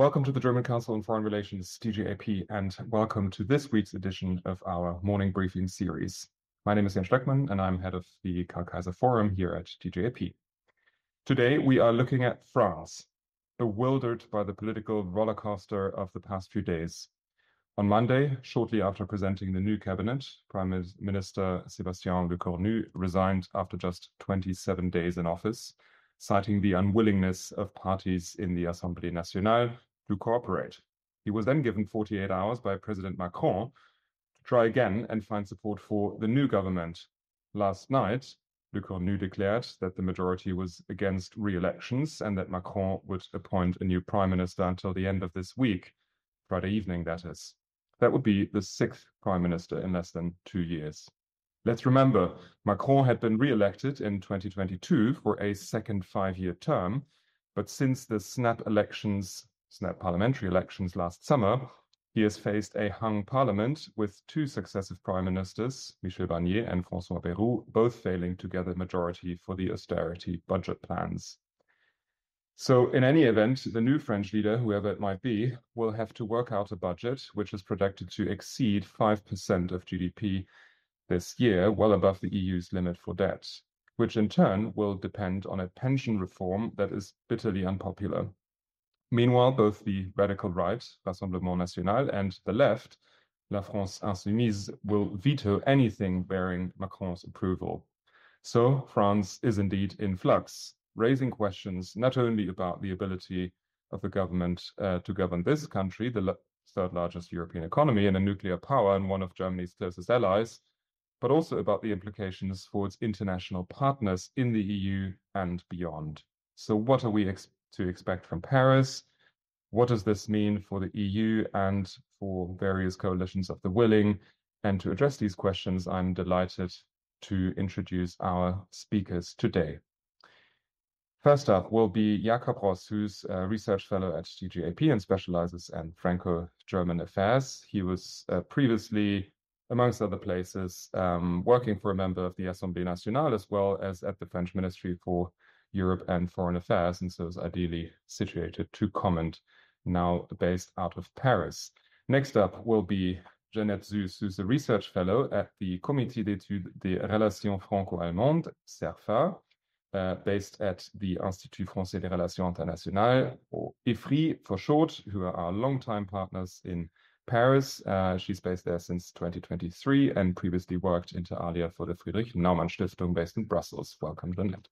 Welcome to the German Council on Foreign Relations, DGAP, and welcome to this week's edition of our morning briefing series. My name is Stöckmann, and I'm head of the Kaiser Forum here at DGAP. Today, we are looking at France, bewildered by the political rollercoaster of the past few days. On Monday, shortly after presenting the new cabinet, Prime Minister Sébastien Lecornu resigned after just 27 days in office, citing the unwillingness of parties in the Assemblée Nationale to cooperate. He was then given 48 hours by President Macron to try again and find support for the new government. Last night, Lecornu declared that the majority was against re-elections and that Macron would appoint a new prime minister until the end of this week, Friday evening, that is. That would be the sixth prime minister in less than 2 years. Let's remember, Macron had been re-elected in 2022 for a second 5-year term, but since the snap parliamentary elections last summer, he has faced a hung parliament with 2 successive prime ministers, Michel Barnier and François Bayrou, both failing to get a majority for the austerity budget plans. So in any event, the new French leader, whoever it might be, will have to work out a budget which is projected to exceed 5% of GDP this year, well above the EU's limit for debt, which in turn will depend on a pension reform that is bitterly unpopular. Meanwhile, both the radical right, Rassemblement National, and the left, La France Insoumise, will veto anything bearing Macron's approval. So France is indeed in flux, raising questions not only about the ability of the government to govern this country, the third largest European economy and a nuclear power and one of Germany's closest allies, but also about the implications for its international partners in the EU and beyond. So what are we to expect from Paris? What does this mean for the EU and for various coalitions of the willing? And to address these questions, I'm delighted to introduce our speakers today. First up will be Jakob Ross, who's a research fellow at DGAP and specializes in Franco-German affairs. He was previously, amongst other places, working for a member of the Assemblée Nationale, as well as at the French Ministry for Europe and Foreign Affairs, and so is ideally situated to comment, now based out of Paris. Next up will be Jeanette Süß, who's a research fellow at the Comité d'études des relations franco-allemandes, Cerfa, based at the Institut français des relations internationales, or Ifri for short, who are our longtime partners in Paris. She's based there since 2023 and previously worked inter alia for the Friedrich Naumann Stiftung based in Brussels. Welcome, Jeanette.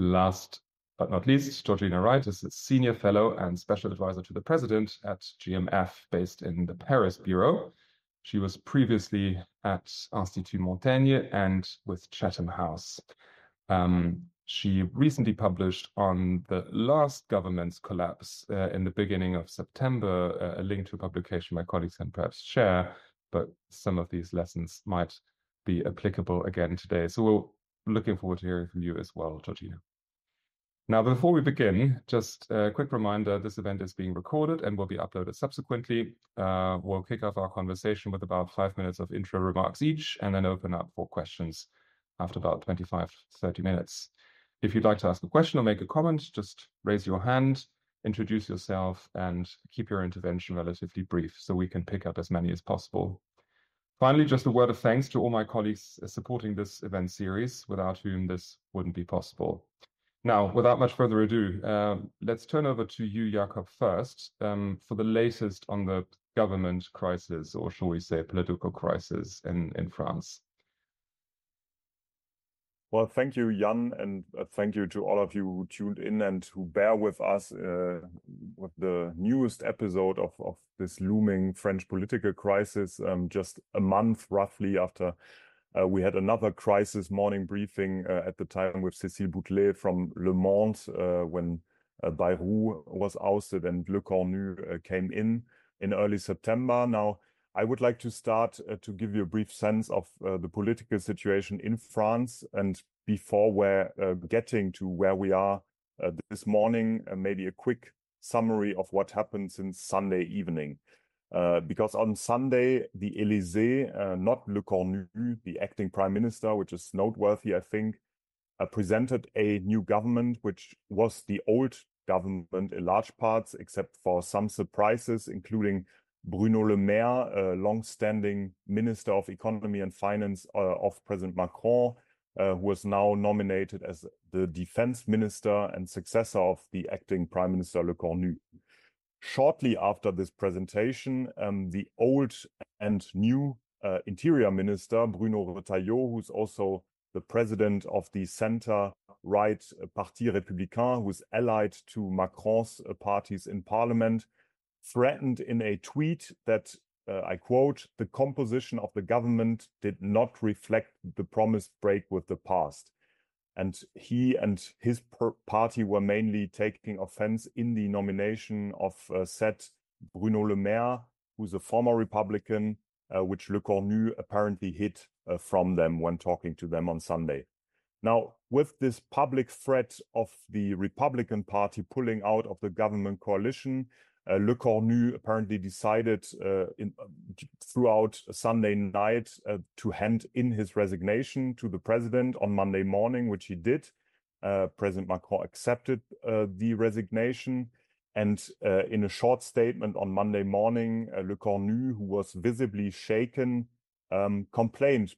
Last but not least, Georgina Wright is a senior fellow and special advisor to the president at GMF based in the Paris bureau. She was previously at Institut Montaigne and with Chatham House. She recently published on the last government's collapse in the beginning of September, a link to a publication my colleagues can perhaps share, but some of these lessons might be applicable again today. So we're looking forward to hearing from you as well, Georgina. Now, before we begin, just a quick reminder, this event is being recorded and will be uploaded subsequently. We'll kick off our conversation with about 5 minutes of intro remarks each, and then open up for questions after about 25 to 30 minutes. If you'd like to ask a question or make a comment, just raise your hand, introduce yourself, and keep your intervention relatively brief so we can pick up as many as possible. Finally, just a word of thanks to all my colleagues supporting this event series, without whom this wouldn't be possible. Now, without much further ado, let's turn over to you, Jakob, first, for the latest on the government crisis, or shall we say political crisis in France. Well, thank you, Jan, and thank you to all of you who tuned in and who bear with us with the newest episode of this looming French political crisis, just a month roughly after we had another crisis morning briefing at the time with Cécile Boutelet from Le Monde when Bayrou was ousted and Lecornu came in early September. Now, I would like to start to give you a brief sense of the political situation in France, and before we're getting to where we are this morning, maybe a quick summary of what happened since Sunday evening. Because on Sunday, the Élysée, not Lecornu, the acting prime minister, which is noteworthy, I think, presented a new government, which was the old government in large parts, except for some surprises, including Bruno Le Maire, a long-standing Minister of Economy and Finance of President Macron, who was now nominated as the defense minister and successor of the acting Prime Minister Lecornu. Shortly after this presentation, the old and new Interior Minister, Bruno Retailleau, who's also the president of the center-right Parti Républicain, who's allied to Macron's parties in parliament, threatened in a tweet that, I quote, "the composition of the government did not reflect the promised break with the past." And he and his party were mainly taking offense in the nomination of said Bruno Le Maire, who's a former Republican, which Lecornu apparently hid from them when talking to them on Sunday. Now, with this public threat of the Republican Party pulling out of the government coalition, Lecornu apparently decided throughout Sunday night to hand in his resignation to the president on Monday morning, which he did. President Macron accepted the resignation. And in a short statement on Monday morning, Lecornu, who was visibly shaken, complained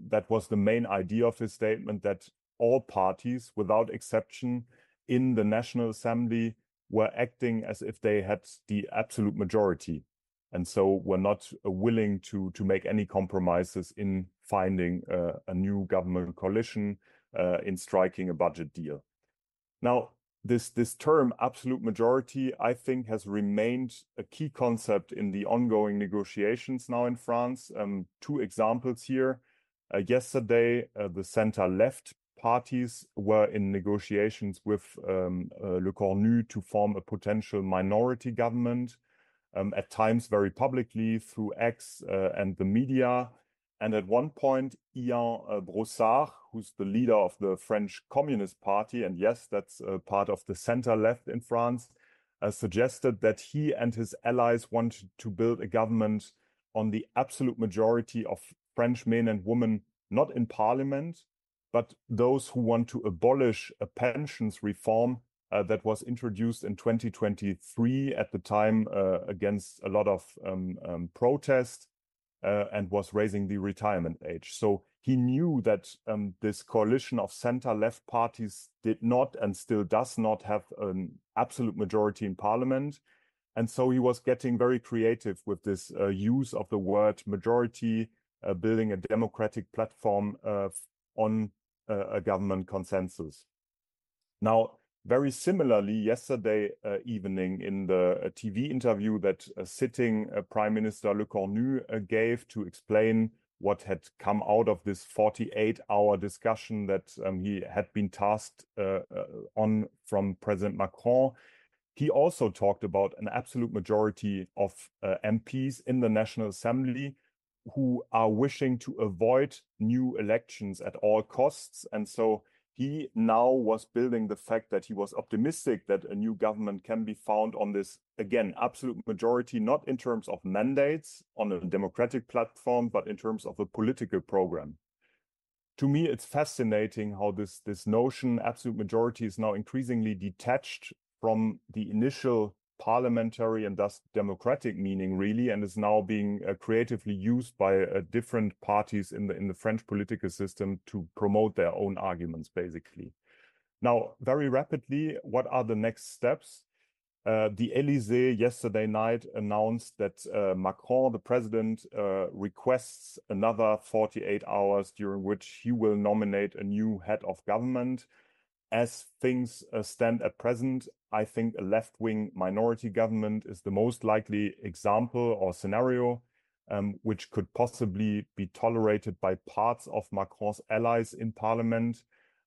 that was the main idea of his statement, that all parties, without exception, in the National Assembly were acting as if they had the absolute majority, and so were not willing to make any compromises in finding a new government coalition, in striking a budget deal. Now, this term absolute majority, I think, has remained a key concept in the ongoing negotiations now in France. Two examples here. Yesterday, the center-left parties were in negotiations with Lecornu to form a potential minority government, at times very publicly through X and the media. And at one point, Ian Brossard, who's the leader of the French Communist Party, and yes, that's part of the center-left in France, suggested that he and his allies wanted to build a government on the absolute majority of French men and women, not in parliament, but those who want to abolish a pensions reform that was introduced in 2023 at the time against a lot of protest and was raising the retirement age. So he knew that this coalition of center-left parties did not and still does not have an absolute majority in parliament. And so he was getting very creative with this use of the word majority, building a democratic platform on a government consensus. Now, very similarly, yesterday evening in the TV interview that sitting Prime Minister Lecornu gave to explain what had come out of this 48-hour discussion that he had been tasked on from President Macron, he also talked about an absolute majority of MPs in the National Assembly who are wishing to avoid new elections at all costs. And so he now was building the fact that he was optimistic that a new government can be found on this, again, absolute majority, not in terms of mandates on a democratic platform, but in terms of a political program. To me, it's fascinating how this notion, absolute majority, is now increasingly detached from the initial parliamentary and thus democratic meaning, really, and is now being creatively used by different parties in the French political system to promote their own arguments, basically. Now, very rapidly, what are the next steps? The Élysée yesterday night announced that Macron, the president, requests another 48 hours during which he will nominate a new head of government. As things stand at present, I think a left-wing minority government is the most likely example or scenario which could possibly be tolerated by parts of Macron's allies in parliament.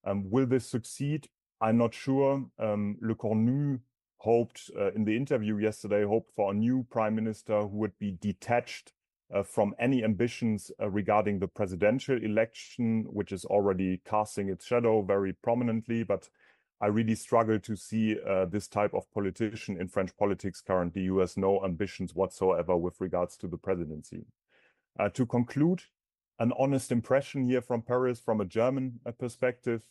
Will this succeed? I'm not sure. Lecornu hoped in the interview yesterday, hoped for a new prime minister who would be detached from any ambitions regarding the presidential election, which is already casting its shadow very prominently. But I really struggle to see this type of politician in French politics currently, who has no ambitions whatsoever with regards to the presidency. To conclude, an honest impression here from Paris, from a German perspective.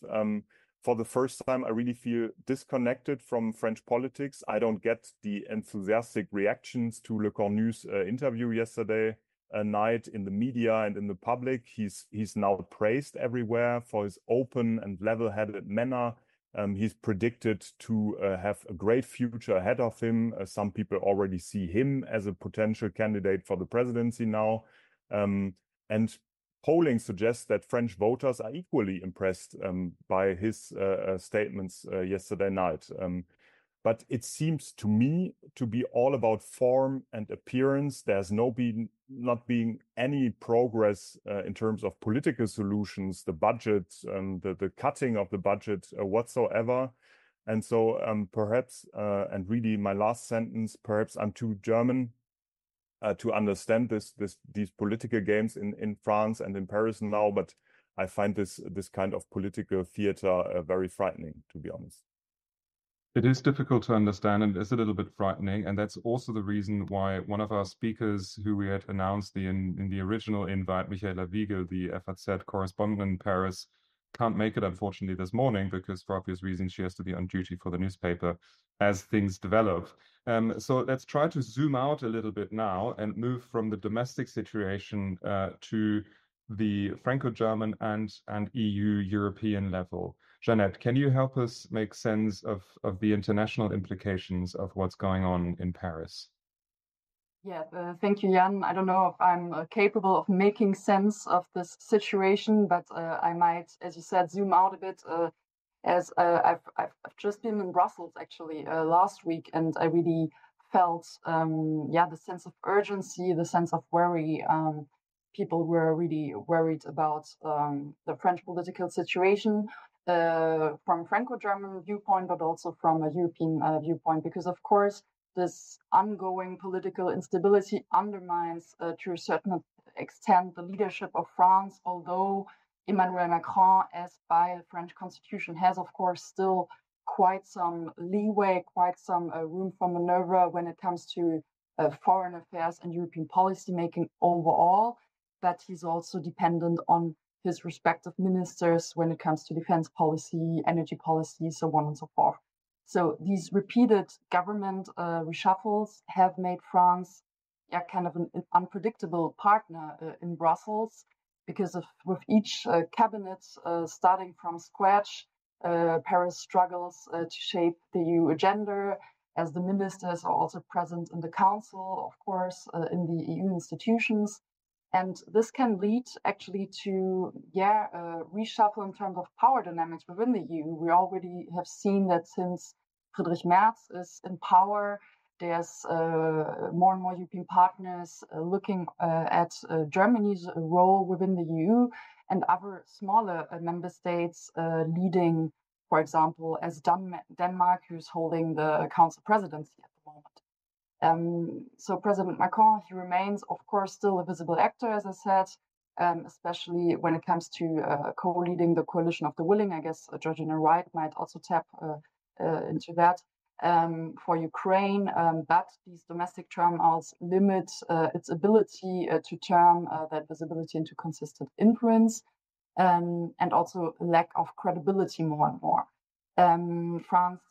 for the first time, I really feel disconnected from French politics. I don't get the enthusiastic reactions to Lecornu's interview yesterday night in the media and in the public. He's now praised everywhere for his open and level-headed manner. He's predicted to have a great future ahead of him. Some people already see him as a potential candidate for the presidency now. And polling suggests that French voters are equally impressed by his statements yesterday night. But it seems to me to be all about form and appearance. There's not being any progress in terms of political solutions, the budget, the cutting of the budget whatsoever. And so perhaps, and really my last sentence, perhaps I'm too German to understand these political games in France and in Paris now, but I find this kind of political theater very frightening, to be honest. It is difficult to understand and it's a little bit frightening. And that's also the reason why one of our speakers who we had announced in the original invite, Michaela Wiegel, the FAZ correspondent in Paris, can't make it, unfortunately, this morning because for obvious reasons, she has to be on duty for the newspaper as things develop. So let's try to zoom out a little bit now and move from the domestic situation to the Franco-German and EU European level. Jeanette, can you help us make sense of the international implications of what's going on in Paris? Yeah, thank you, Jan. I don't know if I'm capable of making sense of this situation, but I might, as you said, zoom out a bit. As I've just been in Brussels actually last week, and I really felt, the sense of urgency, the sense of worry. People were really worried about the French political situation from a Franco-German viewpoint, but also from a European viewpoint, because of course, this ongoing political instability undermines to a certain extent the leadership of France, although Emmanuel Macron, as by the French constitution, has of course still quite some leeway, quite some room for maneuver when it comes to foreign affairs and European policy making overall. But he's also dependent on his respective ministers when it comes to defense policy, energy policy, so on and so forth. So these repeated government reshuffles have made France kind of an unpredictable partner in Brussels, because with each cabinet starting from scratch, Paris struggles to shape the EU agenda, as the ministers are also present in the council, of course, in the EU institutions. And this can lead actually to reshuffle in terms of power dynamics within the EU. We already have seen that since Friedrich Merz is in power, there's more and more European partners looking at Germany's role within the EU and other smaller member states leading, for example, as Denmark, who's holding the council presidency at the moment. So President Macron, he remains, of course, still a visible actor, as I said, especially when it comes to co-leading the coalition of the willing. I guess Georgina Wright might also tap into that for Ukraine, but these domestic turmoils limit its ability to turn that visibility into consistent influence, and also lack of credibility more and more. France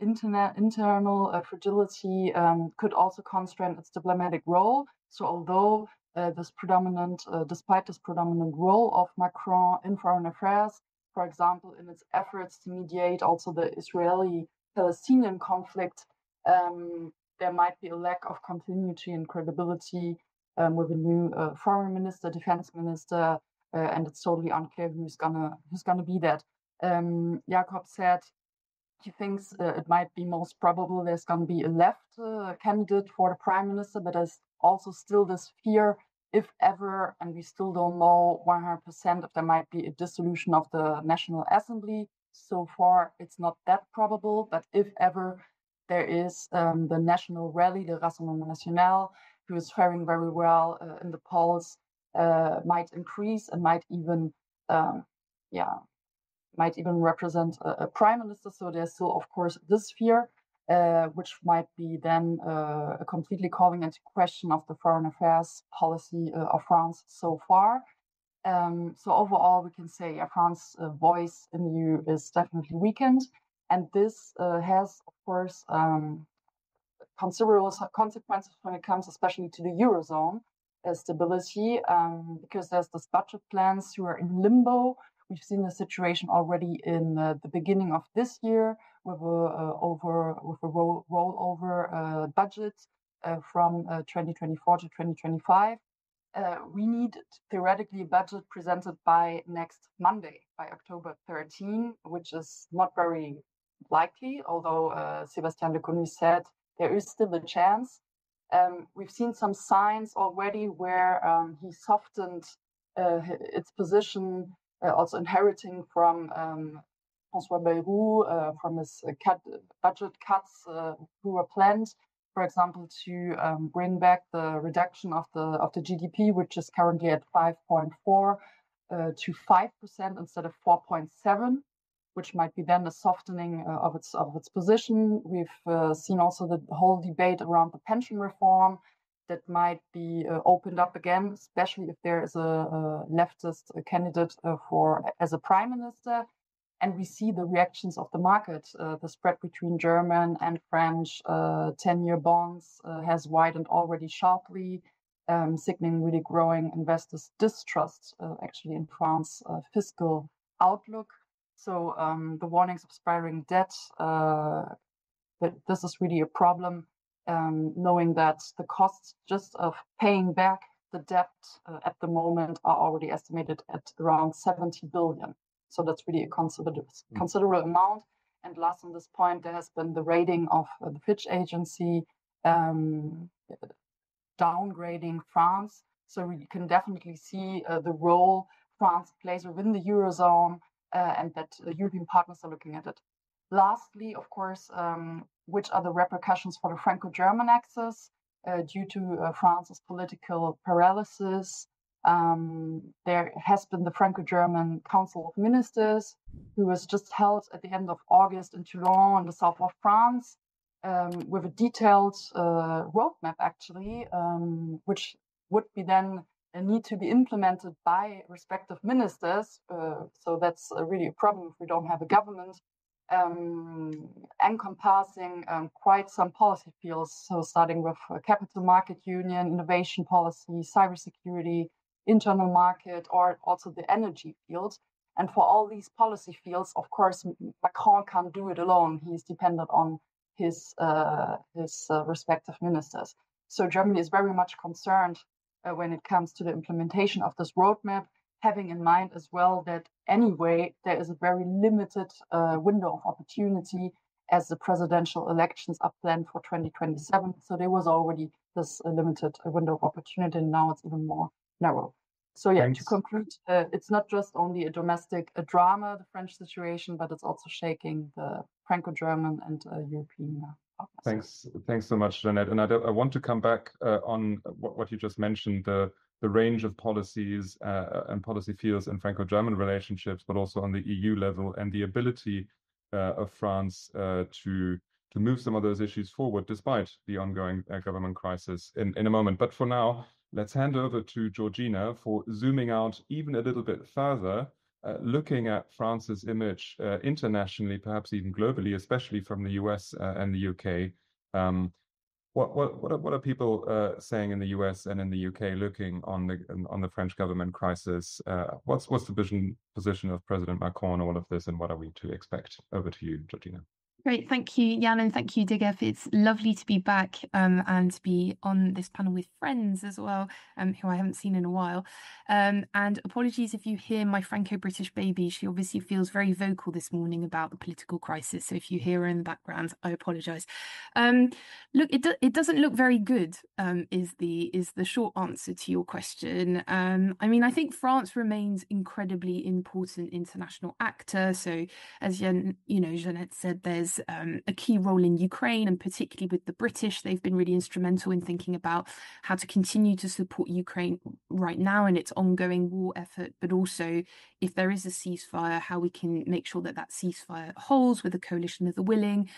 internal fragility could also constrain its diplomatic role. So although despite this predominant role of Macron in foreign affairs, for example, in its efforts to mediate also the Israeli-Palestinian conflict, there might be a lack of continuity and credibility with a new foreign minister, defense minister, and it's totally unclear who's gonna be that. Jakob said he thinks it might be most probable there's going to be a left candidate for the prime minister, but there's also still this fear, if ever, and we still don't know 100% if there might be a dissolution of the National Assembly. So far, it's not that probable, but if ever there is the national rally, the Rassemblement National, who is faring very well in the polls, might increase and might even represent a prime minister. So there's still, of course, this fear, which might be then completely calling into question of the foreign affairs policy of France so far. So overall, we can say France's voice in the EU is definitely weakened. And this has, of course, considerable consequences when it comes especially to the Eurozone stability, because there's this budget plans who are in limbo. We've seen the situation already in the beginning of this year with a rollover budget from 2024 to 2025. We need theoretically a budget presented by next Monday, by October 13, which is not very likely, although Sébastien Lecornu said there is still a chance. We've seen some signs already where he softened its position, also inheriting from François Bayrou, from his budget cuts who were planned, for example, to bring back the reduction of the GDP, which is currently at 5.4 to 5% instead of 4.7. Which might be then a softening of its position. We've seen also the whole debate around the pension reform that might be opened up again, especially if there is a leftist candidate as a prime minister. And we see the reactions of the market. The spread between German and French 10-year bonds has widened already sharply, signaling really growing investors' distrust, actually, in France's fiscal outlook. So the warnings of spiraling debt, that this is really a problem, knowing that the costs just of paying back the debt at the moment are already estimated at around 70 billion. So that's really a considerable amount. And last on this point, there has been the rating of the Fitch agency downgrading France. So we can definitely see the role France plays within the Eurozone, and that European partners are looking at it. Lastly, of course, which are the repercussions for the Franco-German axis due to France's political paralysis? There has been the Franco-German Council of Ministers, who was just held at the end of August in Toulon in the south of France, with a detailed roadmap, actually, which would be then need to be implemented by respective ministers. So that's really a problem if we don't have a government, encompassing quite some policy fields. So starting with capital market union, innovation policy, cybersecurity, internal market, or also the energy field. And for all these policy fields, of course, Macron can't do it alone. He's dependent on his respective ministers. So Germany is very much concerned when it comes to the implementation of this roadmap, having in mind as well that anyway, there is a very limited window of opportunity as the presidential elections are planned for 2027. So there was already this limited window of opportunity, and now it's even more narrow. So yeah, Thanks. to conclude, it's not just only a domestic drama, the French situation, but it's also shaking the Franco-German and European partners. Thanks so much, Jeanette. And I want to come back on what you just mentioned, the range of policies and policy fields in Franco-German relationships, but also on the EU level, and the ability of France to move some of those issues forward despite the ongoing government crisis in a moment. But for now, let's hand over to Georgina for zooming out even a little bit further, looking at France's image internationally, perhaps even globally, especially from the US and the UK. What are people saying in the US and in the UK, looking on the French government crisis? What's the position of President Macron on all of this, and what are we to expect? Over to you, Georgina. Great, thank you, Jan, and thank you, DGAP. It's lovely to be back and to be on this panel with friends as well, who I haven't seen in a while. And apologies if you hear my Franco-British baby. She obviously feels very vocal this morning about the political crisis. So if you hear her in the background, I apologise. Look, it doesn't look very good. Is the short answer to your question. I mean, I think France remains incredibly important international actor. So as Jeanette said, there's plays a key role in Ukraine, and particularly with the British, they've been really instrumental in thinking about how to continue to support Ukraine right now in its ongoing war effort, but also if there is a ceasefire, how we can make sure that that ceasefire holds with a coalition of the willing.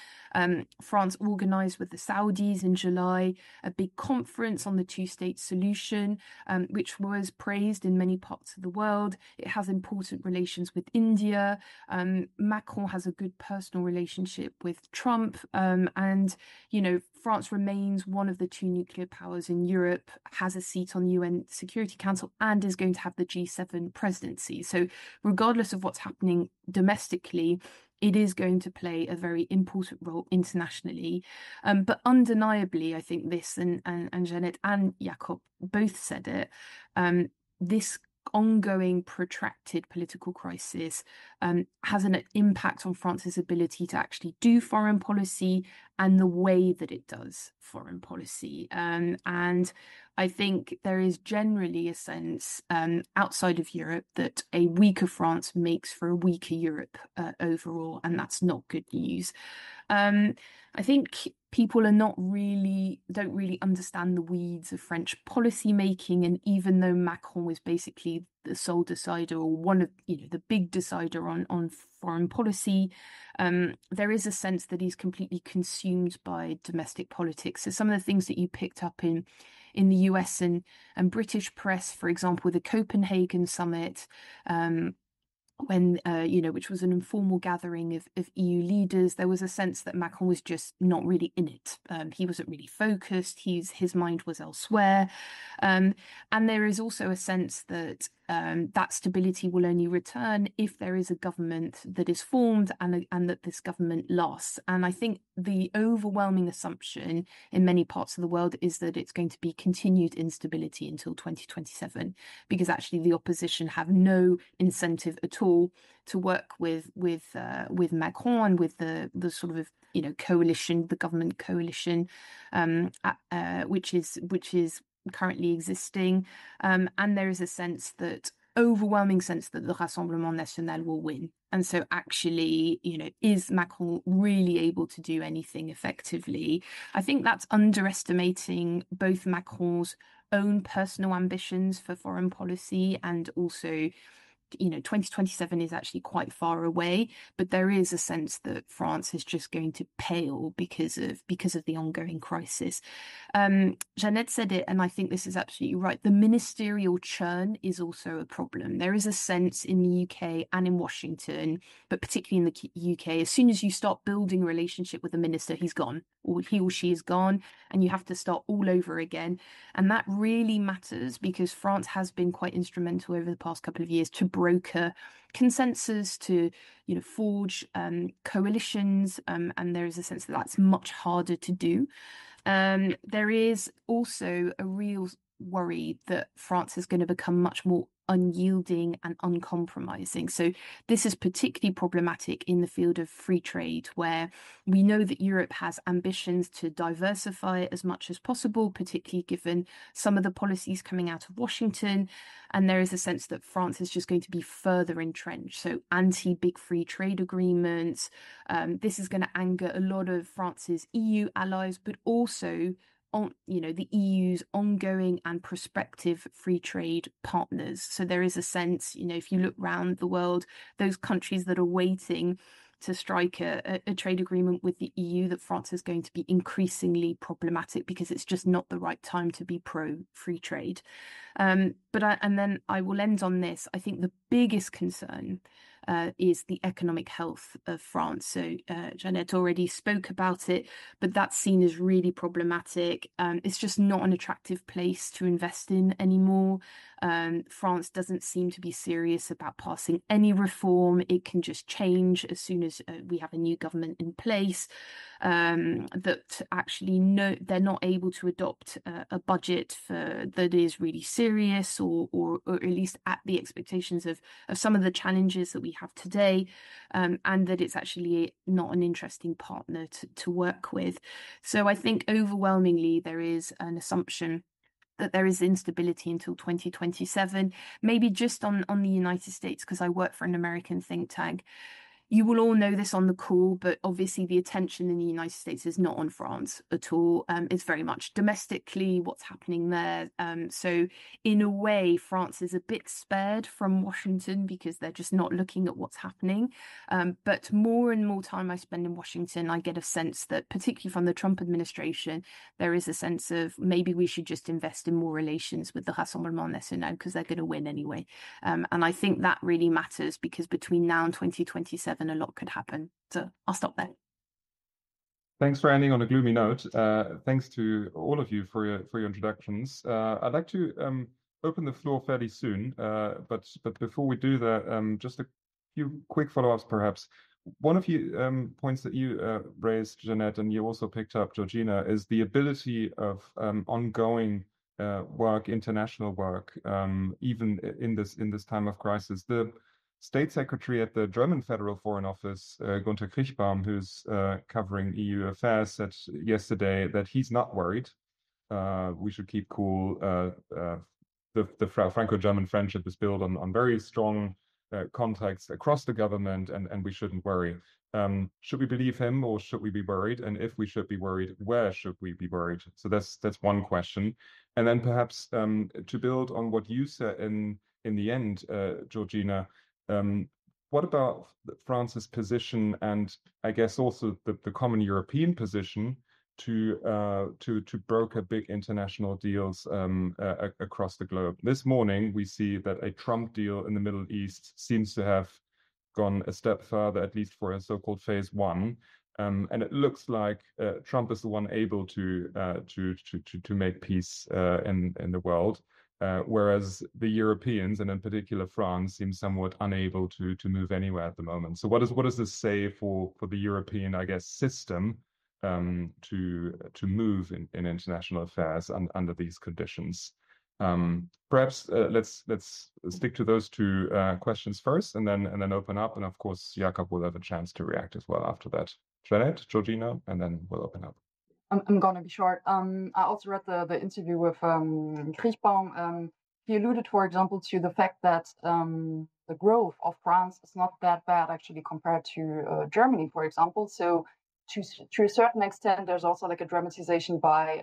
France organised with the Saudis in July a big conference on the two-state solution, which was praised in many parts of the world. It has important relations with India. Macron has a good personal relationship with Trump, and France remains one of the two nuclear powers in Europe, has a seat on the UN Security Council, and is going to have the G7 presidency. So regardless of what's happening domestically, it is going to play a very important role internationally. But undeniably, I think this, and Jeanette and Jakob both said it, this ongoing protracted political crisis has an impact on France's ability to actually do foreign policy and the way that it does foreign policy. And I think there is generally a sense outside of Europe that a weaker France makes for a weaker Europe overall, and that's not good news. I think people don't really understand the weeds of French policy making, and even though Macron was basically the sole decider, or one of the big decider on foreign policy, there is a sense that he's completely consumed by domestic politics. So some of the things that you picked up in the US and British press, for example, the Copenhagen summit, when which was an informal gathering of EU leaders, there was a sense that Macron was just not really in it. He wasn't really focused. His mind was elsewhere, and there is also a sense that that stability will only return if there is a government that is formed and that this government lasts. And I think the overwhelming assumption in many parts of the world is that it's going to be continued instability until 2027, because actually the opposition have no incentive at all to work with Macron and with the sort of coalition, the government coalition, which is currently existing, and there is a overwhelming sense that the Rassemblement National will win. And so actually, is Macron really able to do anything effectively? I think that's underestimating both Macron's own personal ambitions for foreign policy, and also 2027 is actually quite far away, but there is a sense that France is just going to pale because of the ongoing crisis. Jeanette said it, and I think this is absolutely right. The ministerial churn is also a problem. There is a sense in the UK and in Washington, but particularly in the UK, as soon as you start building a relationship with a minister, he's gone, or he or she is gone, and you have to start all over again. And that really matters, because France has been quite instrumental over the past couple of years to broker consensus, to forge coalitions, and there is a sense that that's much harder to do. There is also a real worry that France is going to become much more unyielding and uncompromising. So this is particularly problematic in the field of free trade, where we know that Europe has ambitions to diversify as much as possible, particularly given some of the policies coming out of Washington. And there is a sense that France is just going to be further entrenched. So anti-big free trade agreements. This is going to anger a lot of France's EU allies, but also the EU's ongoing and prospective free trade partners. So there is a sense, if you look around the world, those countries that are waiting to strike a trade agreement with the EU, that France is going to be increasingly problematic, because it's just not the right time to be pro-free trade. And then I will end on this. I think the biggest concern is the economic health of France. So Jeanette already spoke about it, but that's seen as really problematic. It's just not an attractive place to invest in anymore. France doesn't seem to be serious about passing any reform. It can just change as soon as we have a new government in place. That actually they're not able to adopt a budget that is really serious, or at least at the expectations of some of the challenges that we have today, and that it's actually not an interesting partner to work with. So I think overwhelmingly there is an assumption that there is instability until 2027. Maybe just on the United States, because I work for an American think tank. You will all know this on the call, but obviously the attention in the United States is not on France at all. It's very much domestically what's happening there. So in a way, France is a bit spared from Washington because they're just not looking at what's happening. But more and more time I spend in Washington, I get a sense that, particularly from the Trump administration, there is a sense of maybe we should just invest in more relations with the Rassemblement National because they're going to win anyway. And I think that really matters because between now and 2027, a lot could happen. So I'll stop there. Thanks for ending on a gloomy note. Thanks to all of you for your introductions. I'd like to open the floor fairly soon, but before we do that, just a few quick follow-ups perhaps. One of you points that you raised, Jeanette, and you also picked up, Georgina, is the ability of ongoing work, international work, even in this time of crisis. The State Secretary at the German Federal Foreign Office, Gunther Kriechbaum, who's covering EU affairs, said yesterday that he's not worried. We should keep cool. The Franco-German friendship is built on very strong contacts across the government, and we shouldn't worry. Should we believe him, or should we be worried? And if we should be worried, where should we be worried? So that's one question. And then perhaps to build on what you said in the end, Georgina. What about France's position, and I guess also the common European position to broker big international deals across the globe? This morning, we see that a Trump deal in the Middle East seems to have gone a step further, at least for a so-called phase one. And it looks like Trump is the one able to make peace in the world. Whereas the Europeans, and in particular France, seem somewhat unable to move anywhere at the moment. So what does this say for the European, I guess, system to move in international affairs under these conditions? Perhaps let's stick to those two questions first, and then open up. And of course, Jakob will have a chance to react as well after that. Jeanette, Georgina, and then we'll open up. I'm going to be short. I also read the interview with Kriechbaum. He alluded, for example, to the fact that the growth of France is not that bad actually compared to Germany, for example. So to a certain extent, there's also like a dramatization by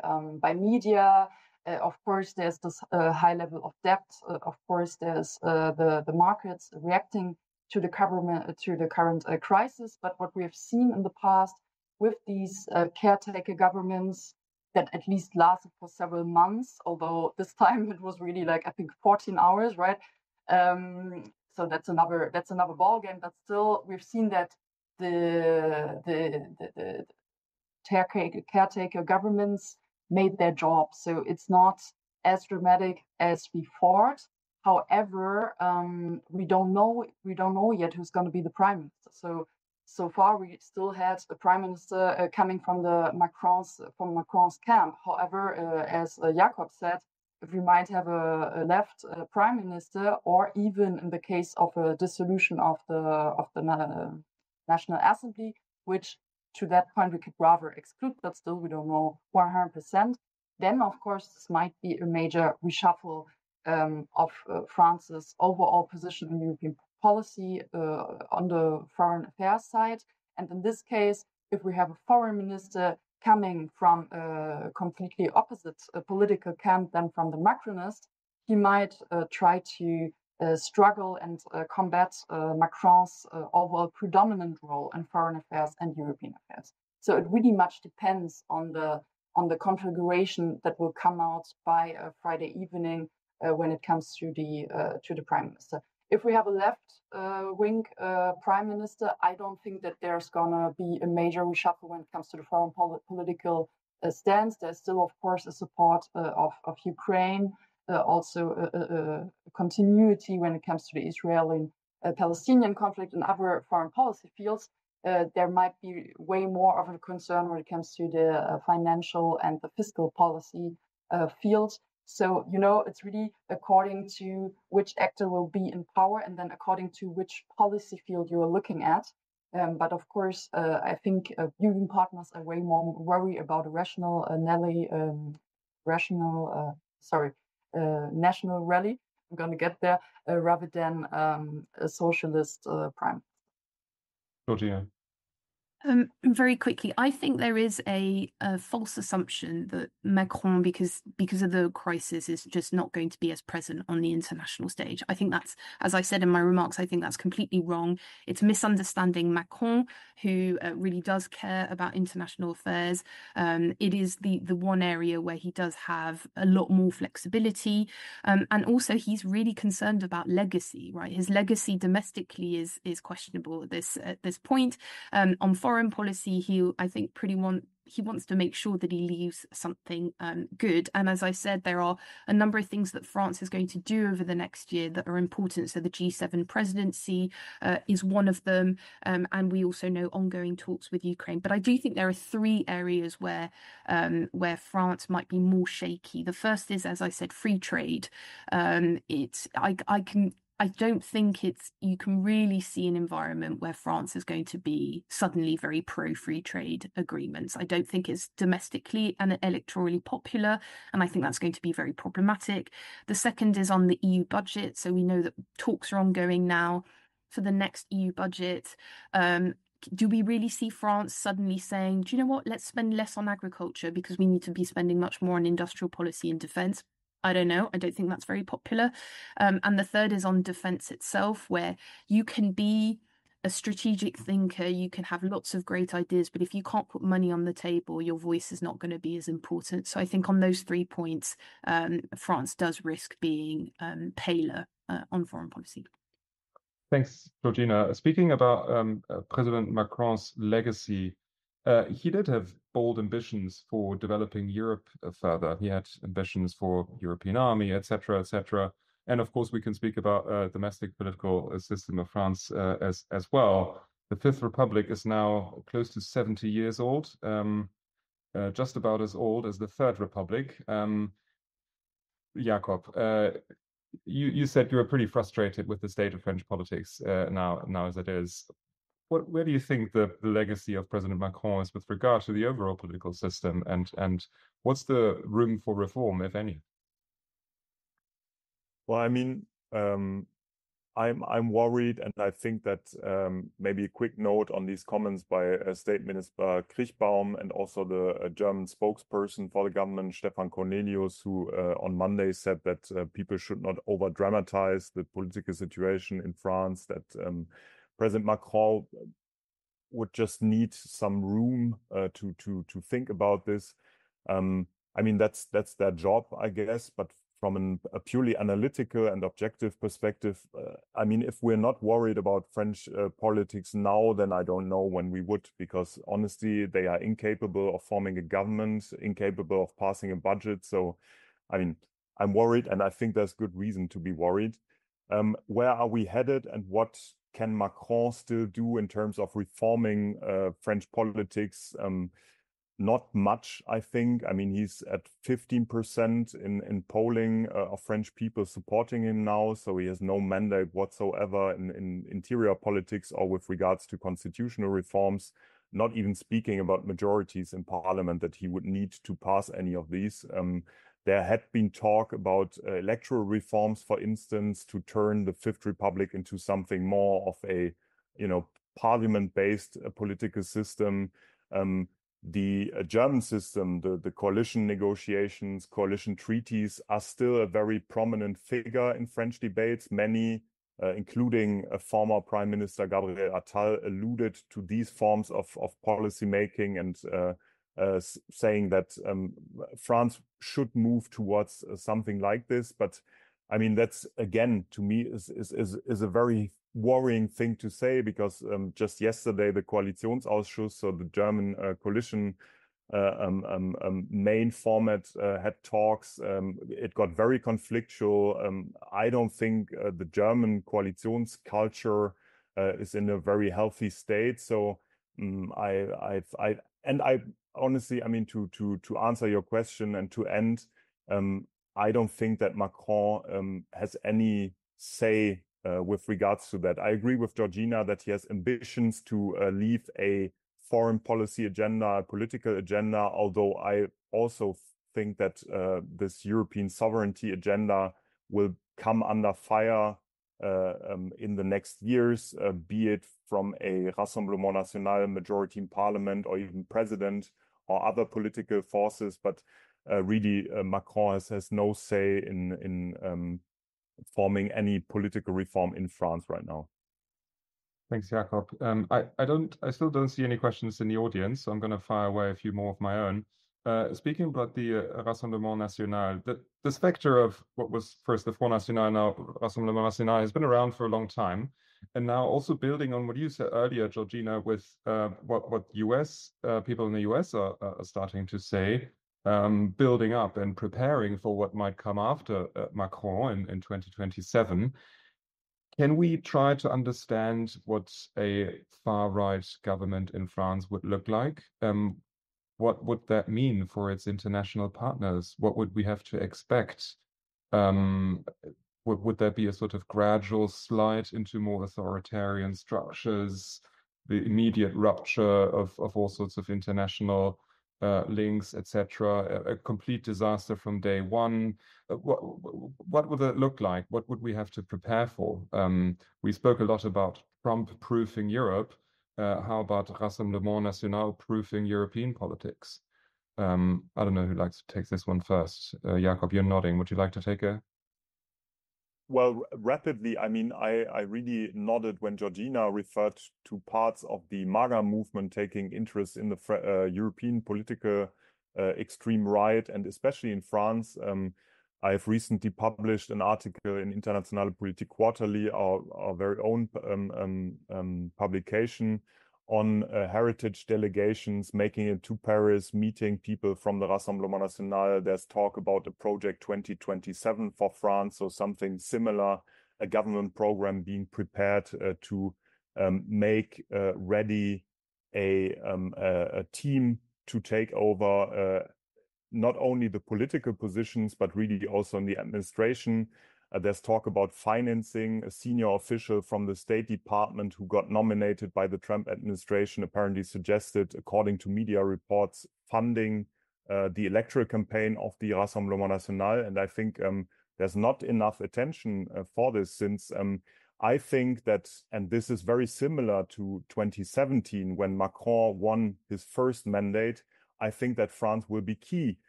media. Of course, there's this high level of debt. Of course, there's the markets reacting to the current crisis. But what we have seen in the past with these caretaker governments that at least lasted for several months, although this time it was really like I think 14 hours, right? So that's another ball game. But still, we've seen that the caretaker governments made their job. So it's not as dramatic as we thought. However, we don't know yet who's going to be the prime minister. So far, we still had a prime minister coming from Macron's camp. However, as Jakob said, we might have a left prime minister, or even in the case of a dissolution of the National Assembly, which to that point we could rather exclude, but still we don't know 100%. Then, of course, this might be a major reshuffle of France's overall position in European policy on the foreign affairs side. And in this case, if we have a foreign minister coming from a completely opposite political camp than from the Macronists, he might try to struggle and combat Macron's overall predominant role in foreign affairs and European affairs. So it really much depends on the configuration that will come out by Friday evening when it comes to the prime minister. If we have a left-wing prime minister, I don't think that there's gonna be a major reshuffle when it comes to the foreign political stance. There's still, of course, a support of Ukraine, also a continuity when it comes to the Israeli-Palestinian conflict and other foreign policy fields. There might be way more of a concern when it comes to the financial and the fiscal policy field. So, it's really according to which actor will be in power, and then according to which policy field you are looking at. But of course, I think union partners are way more worried about a national rally. I'm going to get there, rather than a socialist prime. Georgina. Very quickly, I think there is a false assumption that Macron, because of the crisis, is just not going to be as present on the international stage. I think that's, as I said in my remarks, I think that's completely wrong. It's misunderstanding Macron, who really does care about international affairs. It is the one area where he does have a lot more flexibility, and also he's really concerned about legacy. Right, his legacy domestically is questionable at this point. On foreign policy, he wants to make sure that he leaves something good. And as I said, there are a number of things that France is going to do over the next year that are important. So the G7 presidency is one of them. And we also know ongoing talks with Ukraine. But I do think there are three areas where France might be more shaky. The first is, as I said, free trade. I don't think you can really see an environment where France is going to be suddenly very pro-free trade agreements. I don't think it's domestically and electorally popular, and I think that's going to be very problematic. The second is on the EU budget. So we know that talks are ongoing now for the next EU budget. Do we really see France suddenly saying, do you know what, let's spend less on agriculture because we need to be spending much more on industrial policy and defence? I don't know. I don't think that's very popular. And the third is on defence itself, where you can be a strategic thinker, you can have lots of great ideas, but if you can't put money on the table, your voice is not going to be as important. So I think on those 3 points, France does risk being paler on foreign policy. Thanks, Georgina. Speaking about President Macron's legacy, he did have bold ambitions for developing Europe further. He had ambitions for European army, etc., etc. And of course, we can speak about domestic political system of France as well. The Fifth Republic is now close to 70 years old, just about as old as the Third Republic. Jakob, you said you were pretty frustrated with the state of French politics now as it is. Where do you think the legacy of President Macron is with regard to the overall political system, and what's the room for reform, if any? Well, I mean, I'm worried, and I think that maybe a quick note on these comments by State Minister Kriechbaum and also the German spokesperson for the government, Stefan Cornelius, who on Monday said that people should not over-dramatize the political situation in France, that President Macron would just need some room to think about this. I mean, that's their job, I guess, but from a purely analytical and objective perspective, I mean, if we're not worried about French politics now, then I don't know when we would, because honestly, they are incapable of forming a government, incapable of passing a budget. So, I mean, I'm worried, and I think there's good reason to be worried. Where are we headed, and what can Macron still do in terms of reforming French politics? Not much, I think. I mean, he's at 15% in polling of French people supporting him now, so he has no mandate whatsoever in interior politics or with regards to constitutional reforms, not even speaking about majorities in parliament that he would need to pass any of these. There had been talk about electoral reforms, for instance, to turn the Fifth Republic into something more of a, parliament-based political system. The German system, the coalition negotiations, coalition treaties are still a very prominent figure in French debates. Many, including a former Prime Minister Gabriel Attal, alluded to these forms of policy making and saying that France should move towards something like this. But I mean, that's, again, to me is a very worrying thing to say, because just yesterday the Koalitionsausschuss, so the German coalition main format, had talks. It got very conflictual. I don't think the German Koalitionsculture is in a very healthy state. So I honestly, I mean, to answer your question and to end, I don't think that Macron has any say with regards to that. I agree with Georgina that he has ambitions to leave a foreign policy agenda, a political agenda, although I also think that this European sovereignty agenda will come under fire in the next years, be it from a Rassemblement National majority in parliament or even president or other political forces. But really, Macron has no say in forming any political reform in France right now. Thanks, Jakob. I still don't see any questions in the audience, so I'm going to fire away a few more of my own. Speaking about the Rassemblement National, this vector of what was first the Front National, now Rassemblement National, has been around for a long time. And now also building on what you said earlier, Georgina, with what US people in the US are starting to say, building up and preparing for what might come after Macron in 2027. Can we try to understand what a far-right government in France would look like? What would that mean for its international partners? What would we have to expect? Would there be a sort of gradual slide into more authoritarian structures, the immediate rupture of all sorts of international links, etc., a complete disaster from day one? What would it look like? What would we have to prepare for? We spoke a lot about Trump-proofing Europe. How about Rassemblement National proofing European politics? I don't know who likes to take this one first. Jakob, you're nodding. Would you like to take a? Well, rapidly, I mean, I really nodded when Georgina referred to parts of the MAGA movement taking interest in the European political extreme right, and especially in France. I have recently published an article in Internationale Politik Quarterly, our very own publication, on heritage delegations making it to Paris, meeting people from the Rassemblement National. There's talk about a project 2027 for France, so something similar, a government program being prepared to make ready a team to take over not only the political positions, but really also in the administration. There's talk about financing. A senior official from the State Department who got nominated by the Trump administration apparently suggested, according to media reports, funding the electoral campaign of the Rassemblement National. And I think there's not enough attention for this, since I think that, and this is very similar to 2017 when Macron won his first mandate, I think that France will be key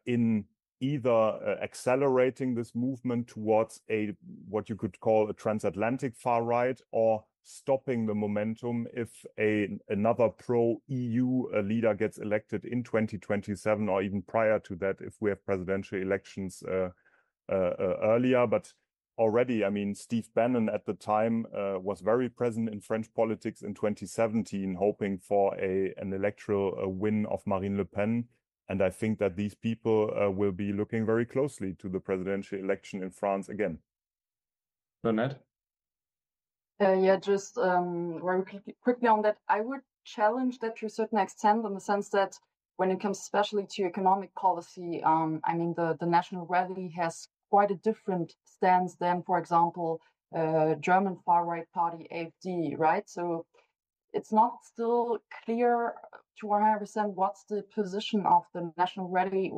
in either accelerating this movement towards what you could call a transatlantic far right, or stopping the momentum if another pro-EU leader gets elected in 2027, or even prior to that if we have presidential elections earlier. But already, I mean, Steve Bannon at the time was very present in French politics in 2017, hoping for an electoral win of Marine Le Pen. And I think that these people will be looking very closely to the presidential election in France again. Jeanette? Yeah, just very quickly on that, I would challenge that to a certain extent, in the sense that when it comes especially to economic policy, I mean, the National Rally has quite a different stance than, for example, German far-right party AfD, right? So it's not still clear to 100% what's the position of the National Rally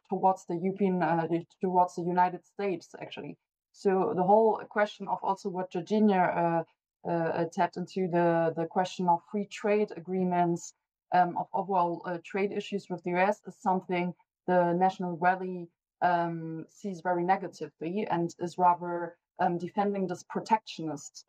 towards the towards the United States, actually. So the whole question of also what Georgina tapped into, the question of free trade agreements, of overall trade issues with the US, is something the National Rally sees very negatively, and is rather defending this protectionist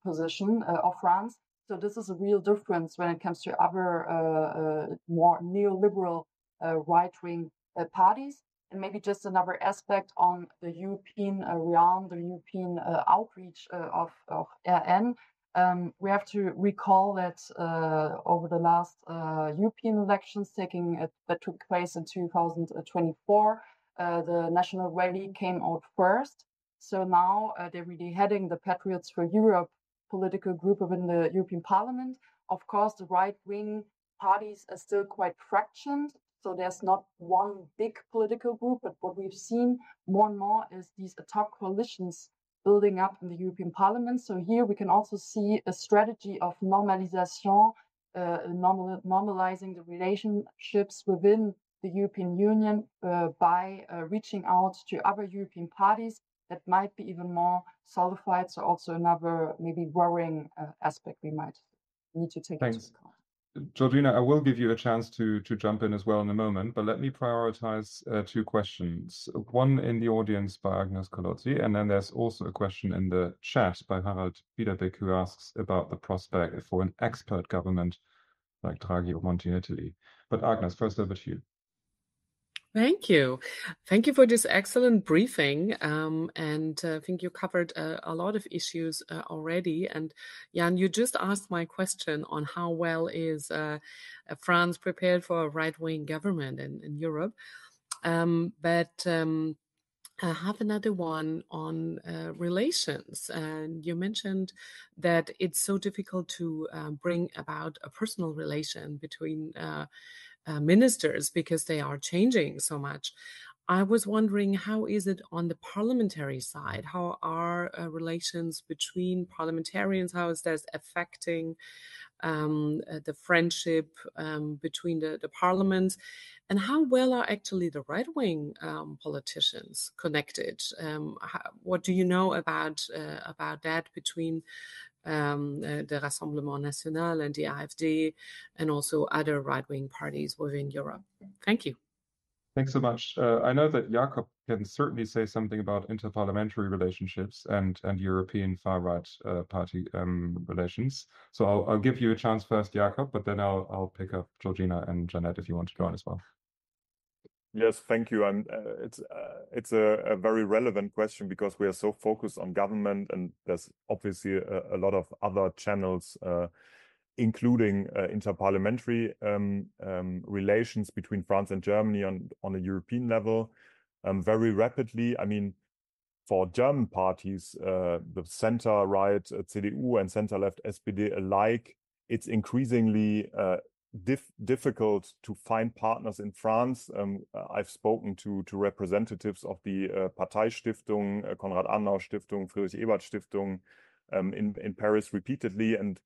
position of France. So this is a real difference when it comes to other more neoliberal right-wing parties. And maybe just another aspect on the European realm, the European outreach of RN. We have to recall that over the last European elections that took place in 2024, the National Rally came out first. So now they're really heading the Patriots for Europe political group within the European Parliament. Of course, the right-wing parties are still quite fractioned. So there's not one big political group, but what we've seen more and more is these ad hoc coalitions building up in the European Parliament. So here we can also see a strategy of normalization, normalizing the relationships within the European Union by reaching out to other European parties that might be even more solidified. So also another maybe worrying aspect we might need to take into account. Georgina, I will give you a chance to jump in as well in a moment, but let me prioritize two questions. One in the audience by Agnes Colotti, and then there's also a question in the chat by Harald Biederbeck, who asks about the prospect for an expert government like Draghi or Monti in Italy. But Agnes, first over to you. Thank you. Thank you for this excellent briefing. And I think you covered a lot of issues already. And Jan, you just asked my question on how well is France prepared for a right-wing government in Europe. But I have another one on relations. And you mentioned that it's so difficult to bring about a personal relation between ministers because they are changing so much. I was wondering, how is it on the parliamentary side? How are relations between parliamentarians? How is that affecting the friendship between the parliaments? And how well are actually the right-wing politicians connected? What do you know about that between the Rassemblement National and the AfD, and also other right-wing parties within Europe? Thank you. Thanks so much. I know that Jakob can certainly say something about interparliamentary relationships and European far-right party relations. So I'll give you a chance first, Jakob, but then I'll pick up Georgina and Jeanette if you want to join as well. Yes, thank you. And it's a very relevant question because we are so focused on government, and there's obviously a lot of other channels, including interparliamentary relations between France and Germany on a European level. Very rapidly, I mean, for German parties, the center-right CDU and center-left SPD alike, it's increasingly difficult to find partners in France. I've spoken to representatives of the Parteistiftung, Konrad Adenauer Stiftung, Friedrich Ebert Stiftung in Paris repeatedly, and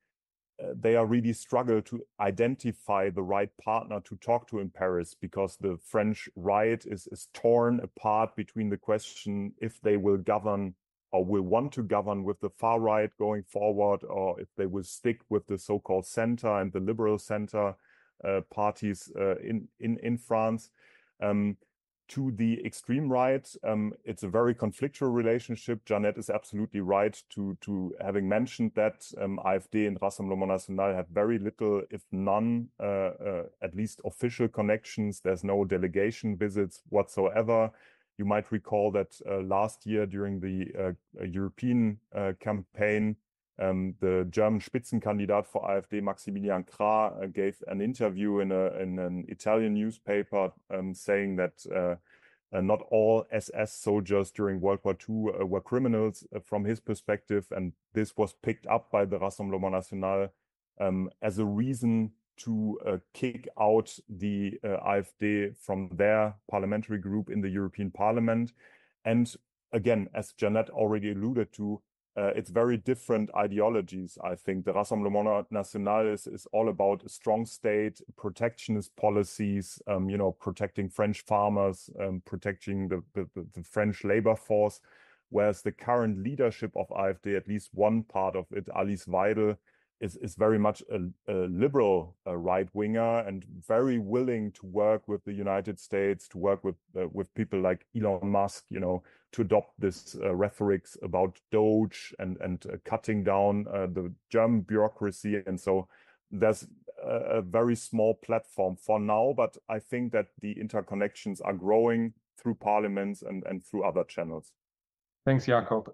they are really struggle to identify the right partner to talk to in Paris, because the French right is torn apart between the question if they will govern or will want to govern with the far right going forward, or if they will stick with the so-called center and the liberal center parties in France. To the extreme right, it's a very conflictual relationship. Jeanette is absolutely right to having mentioned that AfD and Rassemblement National have very little, if none, at least official connections. There's no delegation visits whatsoever. You might recall that last year during the European campaign, the German Spitzenkandidat for AfD, Maximilian Krah, gave an interview in an Italian newspaper saying that not all SS soldiers during World War II were criminals from his perspective, and this was picked up by the Rassemblement National as a reason to kick out the AfD from their parliamentary group in the European Parliament. And again, as Jeanette already alluded to, it's very different ideologies. I think the Rassemblement National is all about a strong state, protectionist policies, protecting French farmers, protecting the French labor force, whereas the current leadership of AfD, at least one part of it, Alice Weidel, is very much a liberal right-winger and very willing to work with the United States, to work with people like Elon Musk, to adopt this rhetorics about Doge and cutting down the German bureaucracy. And so there's a very small platform for now, but I think that the interconnections are growing through parliaments and through other channels. Thanks, Jakob.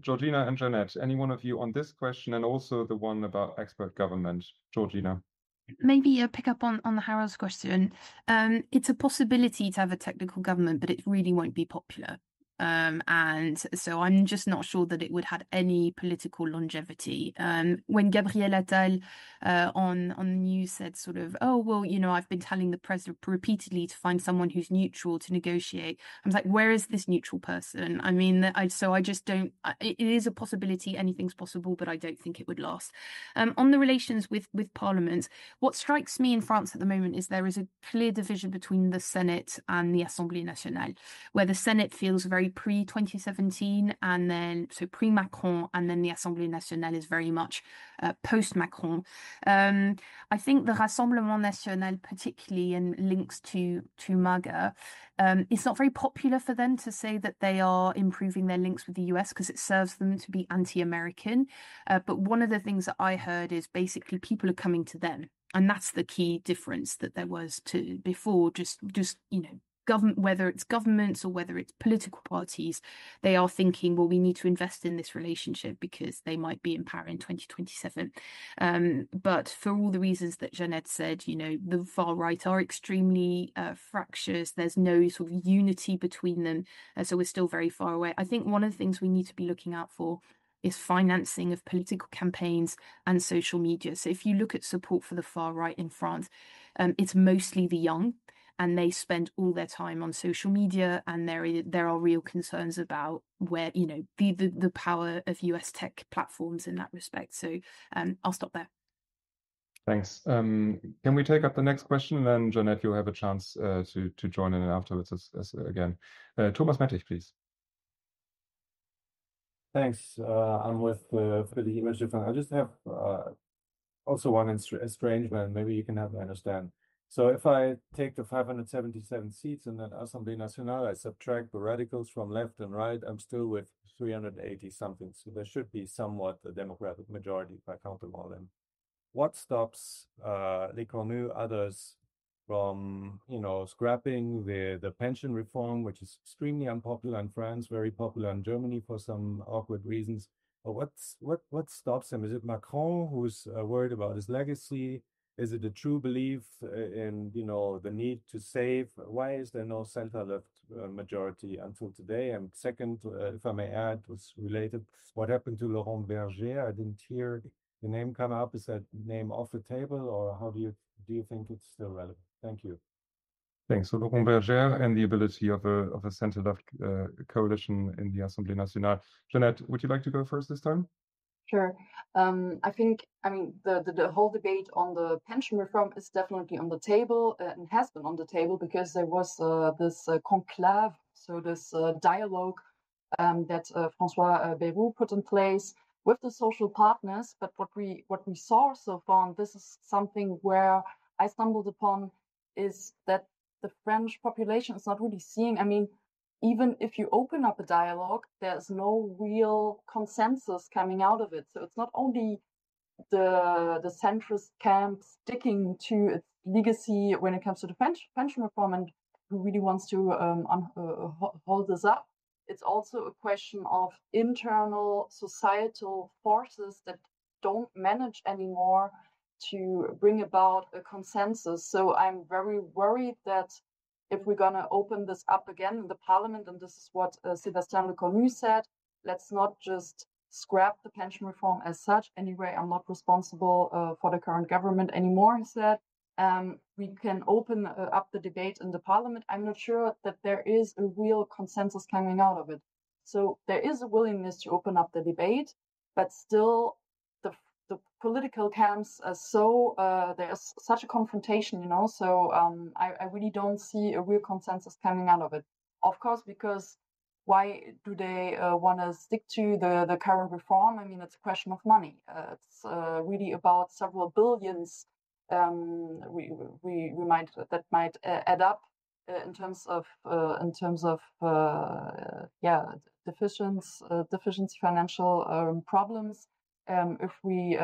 Georgina and Jeanette, any one of you on this question and also the one about expert government? Georgina. Maybe pick up on the Harold's question. It's a possibility to have a technical government, but it really won't be popular. And so I'm just not sure that it would have any political longevity. When Gabriel Attal on the news said sort of, oh, well, I've been telling the president repeatedly to find someone who's neutral to negotiate. I was like, where is this neutral person? I mean, I just don't, it is a possibility, anything's possible, but I don't think it would last. On the relations with parliaments, what strikes me in France at the moment is there is a clear division between the Senate and the Assemblée Nationale, where the Senate feels very very pre-2017, and then so pre-Macron, and then the Assemblée nationale is very much post-Macron. I think the Rassemblement National, particularly in links to MAGA, it's not very popular for them to say that they are improving their links with the US because it serves them to be anti-American. But one of the things that I heard is basically people are coming to them. And that's the key difference that there was to before, just government, whether it's governments or whether it's political parties, they are thinking, well, we need to invest in this relationship because they might be in power in 2027. But for all the reasons that Jeanette said, the far right are extremely fractious. There's no sort of unity between them. So we're still very far away. I think one of the things we need to be looking out for is financing of political campaigns and social media. So if you look at support for the far right in France, it's mostly the young, and they spend all their time on social media, and there are real concerns about where the power of US tech platforms in that respect. So I'll stop there. Thanks. Can we take up the next question, and then Jeanette, you'll have a chance to join in afterwards again. Thomas Mettich, please. Thanks. I'm with the image. I just have also one estrangement. Maybe you can help me understand. So if I take the 577 seats in that Assemblée Nationale, I subtract the radicals from left and right, I'm still with 380 something. So there should be somewhat a democratic majority if I count them all in. What stops Lecornu, others from scrapping the pension reform, which is extremely unpopular in France, very popular in Germany for some awkward reasons? Or what stops him? Is it Macron who's worried about his legacy? Is it a true belief in the need to save? Why is there no center-left majority until today? And second, if I may add, was related, what happened to Laurent Berger? I didn't hear the name come up. Is that name off the table, or how do you think it's still relevant? Thank you. Thanks. So Laurent Berger and the ability of a center-left coalition in the Assemblée Nationale. Jeanette, would you like to go first this time? Sure. I mean, the whole debate on the pension reform is definitely on the table and has been on the table because there was this conclave, so this dialogue that François Bayrou put in place with the social partners. But what we saw so far, and this is something where I stumbled upon, is that the French population is not really seeing. I mean, even if you open up a dialogue, there's no real consensus coming out of it. So it's not only the centrist camp sticking to its legacy when it comes to the pension reform and who really wants to hold this up. It's also a question of internal societal forces that don't manage anymore to bring about a consensus. So I'm very worried that if we're going to open this up again in the parliament, and this is what Sébastien Lecornu said, let's not just scrap the pension reform as such. Anyway, I'm not responsible for the current government anymore, he said. We can open up the debate in the parliament. I'm not sure that there is a real consensus coming out of it. So there is a willingness to open up the debate, but still the political camps are so there's such a confrontation, so I really don't see a real consensus coming out of it. Of course, because why do they want to stick to the current reform? I mean, it's a question of money. It's really about several billions that might add up in terms of deficiency financial problems. If we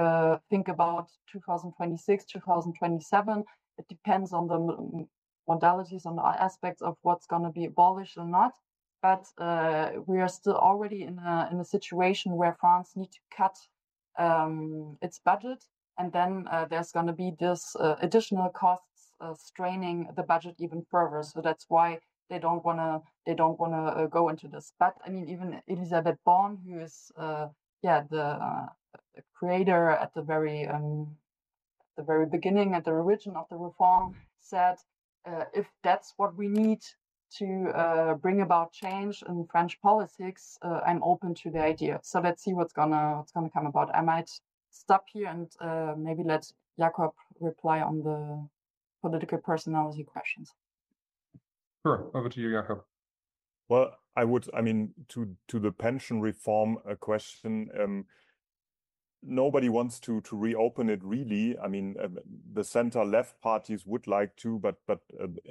think about 2026, 2027, it depends on the modalities, on the aspects of what's going to be abolished or not. But we are still already in a situation where France needs to cut its budget, and then there's going to be this additional costs straining the budget even further. So that's why they don't want to go into this. But I mean, even Elisabeth Born, who is the creator at the very beginning, at the origin of the reform, said, if that's what we need to bring about change in French politics, I'm open to the idea. So let's see what's gonna come about. I might stop here and maybe let Jakob reply on the political personality questions. Sure, over to you, Jakob. Well, I mean, to the pension reform question, nobody wants to reopen it really. I mean, the center-left parties would like to, but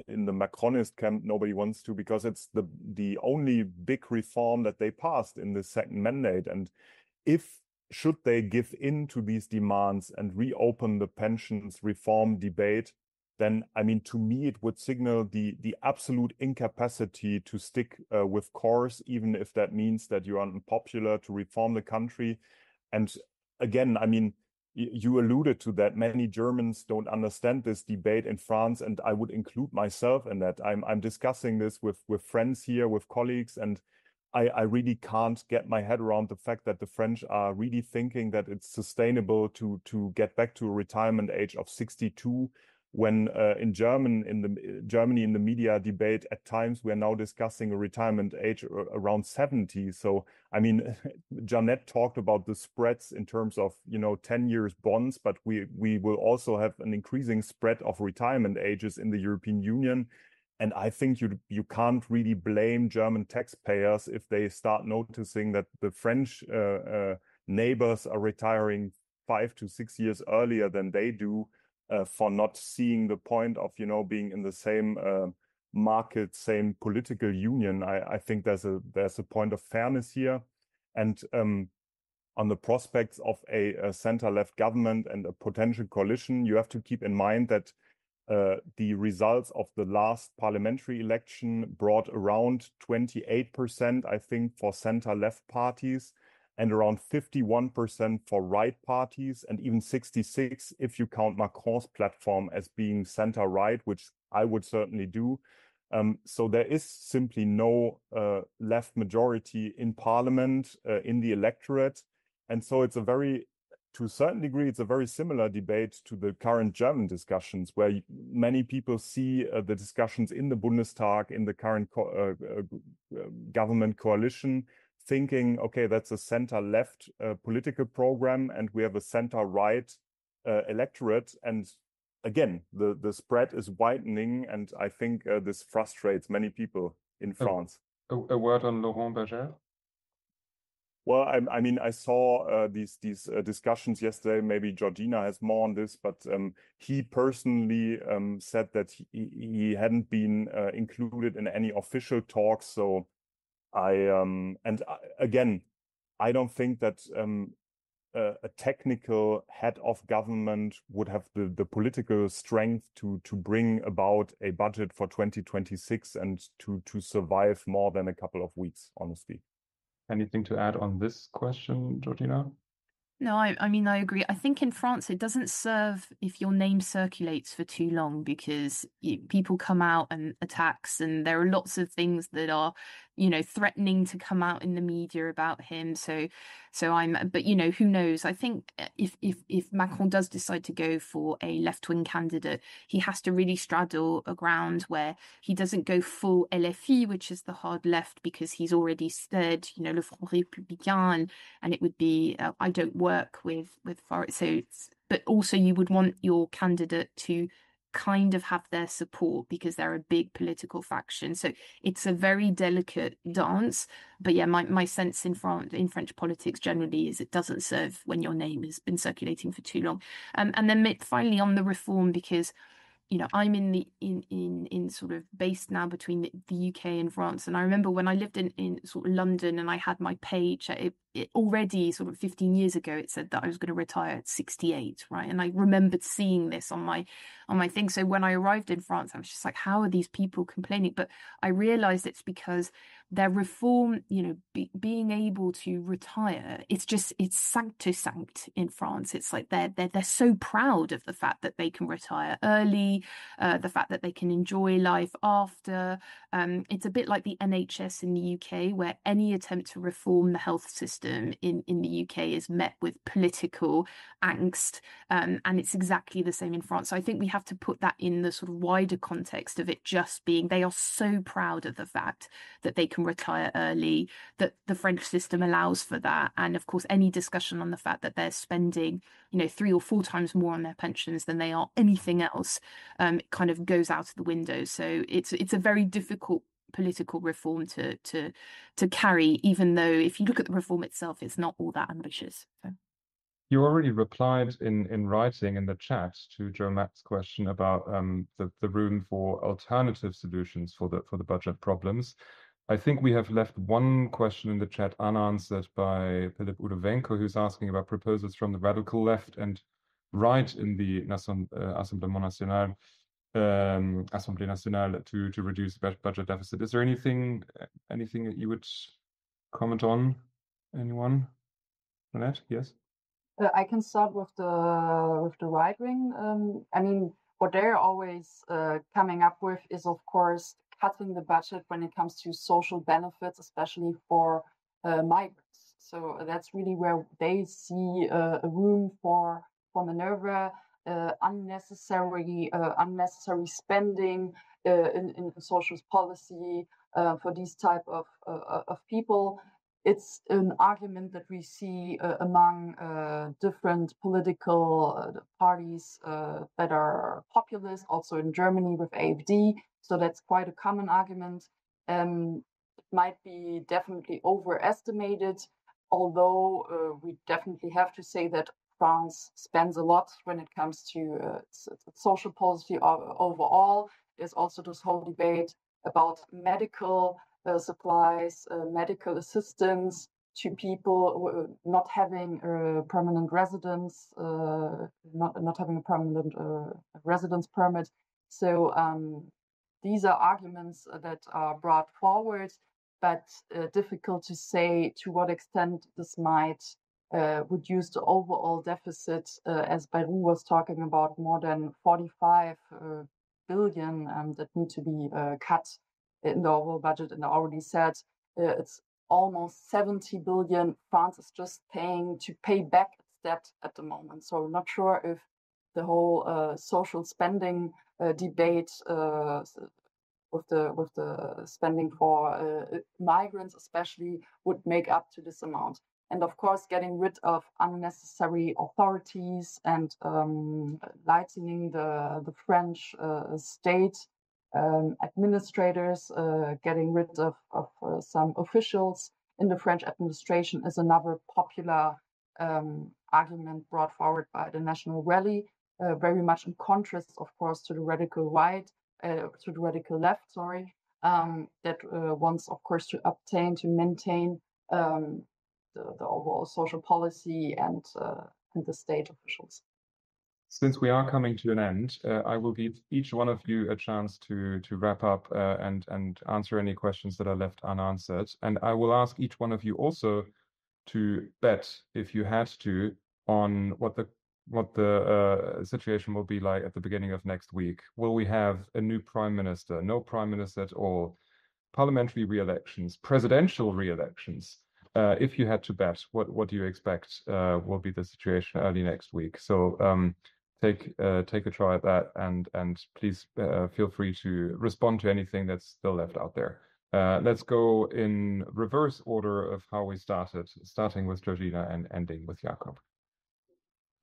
in the Macronist camp, nobody wants to, because it's the only big reform that they passed in the second mandate. And should they give in to these demands and reopen the pensions reform debate, then, I mean, to me, it would signal the absolute incapacity to stick with course, even if that means that you are unpopular to reform the country. And again, I mean, you alluded to that. Many Germans don't understand this debate in France, and I would include myself in that. I'm discussing this with friends here, with colleagues, and I really can't get my head around the fact that the French are really thinking that it's sustainable to get back to a retirement age of 62, when in Germany in the media debate at times we are now discussing a retirement age around 70. So I mean, Jeanette talked about the spreads in terms of 10 years bonds, but we will also have an increasing spread of retirement ages in the European Union. And I think you can't really blame German taxpayers if they start noticing that the French neighbors are retiring 5 to 6 years earlier than they do, for not seeing the point of being in the same market, same political union. I think there's a point of fairness here, and on the prospects of a center-left government and a potential coalition, you have to keep in mind that the results of the last parliamentary election brought around 28%, I think, for center-left parties, and around 51% for right parties, and even 66% if you count Macron's platform as being center-right, which I would certainly do. So there is simply no left majority in parliament, in the electorate. And so to a certain degree, it's a very similar debate to the current German discussions, where many people see the discussions in the Bundestag, in the current government coalition, thinking, okay, that's a center-left political program, and we have a center-right electorate. And again, the spread is widening, and I think this frustrates many people in France. A word on Laurent Berger? Well, I mean, I saw these discussions yesterday. Maybe Georgina has more on this, but he personally said that he hadn't been included in any official talks. So again, I don't think that a technical head of government would have the political strength to bring about a budget for 2026 and to survive more than a couple of weeks, honestly. Anything to add on this question, Georgina? No, I mean, I agree. I think in France, it doesn't serve if your name circulates for too long, because people come out and attacks, and there are lots of things that are, threatening to come out in the media about him. But who knows? I think if Macron does decide to go for a left-wing candidate, he has to really straddle a ground where he doesn't go full LFI, which is the hard left, because he's already said, le Front Républicain, and it would be, I don't work with foreign. But also you would want your candidate to kind of have their support, because they're a big political faction. So it's a very delicate dance. But yeah, my sense in French politics generally is it doesn't serve when your name has been circulating for too long. And then finally on the reform, because I'm in sort of based now between the UK and France. And I remember when I lived in sort of London, and I had my page, it already sort of 15 years ago, it said that I was going to retire at 68, right? And I remembered seeing this on my thing. So when I arrived in France, I was just like, how are these people complaining? But I realized it's because their reform, being able to retire, it's sancto-sanct in France. It's like they're so proud of the fact that they can retire early, the fact that they can enjoy life after. It's a bit like the NHS in the UK, where any attempt to reform the health system in the UK is met with political angst, and it's exactly the same in France. So I think we have to put that in the sort of wider context of it just being, they are so proud of the fact that they can retire early, that the French system allows for that. And of course, any discussion on the fact that they're spending 3 or 4 times more on their pensions than they are anything else, kind of goes out of the window. So it's a very difficult political reform to carry, even though if you look at the reform itself, it's not all that ambitious. So. You already replied in writing in the chat to Joe Matt's question about the room for alternative solutions for the budget problems. I think we have left one question in the chat unanswered by Philip Udovenko, who's asking about proposals from the radical left and right in the Assemblée Nationale to reduce the budget deficit. Is there anything that you would comment on? Anyone? Jeanette? Yes. I can start with the right wing. I mean, what they're always coming up with is, of course, cutting the budget when it comes to social benefits, especially for migrants. So that's really where they see a room for maneuver, unnecessary spending in social policy for these type of people. It's an argument that we see among different political parties that are populist, also in Germany with AfD. So that's quite a common argument. It might be definitely overestimated, although we definitely have to say that France spends a lot when it comes to social policy overall. There's also this whole debate about medical supplies, medical assistance to people not having a permanent residence, not having a permanent residence permit. So these are arguments that are brought forward, but difficult to say to what extent this might reduce the overall deficit, as Bayrou was talking about, more than 45 billion that need to be cut in the overall budget. And I already said it's almost 70 billion France is just paying to pay back its debt at the moment. So I'm not sure if the whole social spending debate with the spending for migrants especially would make up to this amount. And of course, getting rid of unnecessary authorities and lightening the French state administrators, getting rid of some officials in the French administration is another popular argument brought forward by the National Rally, very much in contrast, of course, to the radical right, to the radical left, that wants, of course, to maintain the overall social policy and the state officials. Since we are coming to an end, I will give each one of you a chance to wrap up and answer any questions that are left unanswered. And I will ask each one of you also to bet, if you had to, on what the situation will be like at the beginning of next week. Will we have a new prime minister, no prime minister at all, parliamentary re-elections, presidential re-elections? If you had to bet, what do you expect will be the situation early next week? So take a try at that, and please feel free to respond to anything that's still left out there. Let's go in reverse order of how we started, starting with Georgina and ending with Jakob.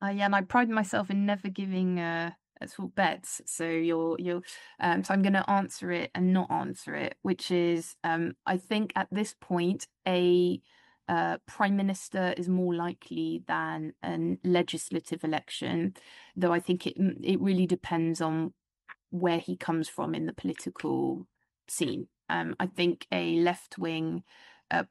Yeah, and I pride myself in never giving sort of bets. So so I'm going to answer it and not answer it, which is I think at this point a prime minister is more likely than a legislative election, though I think it really depends on where he comes from in the political scene. I think a left-wing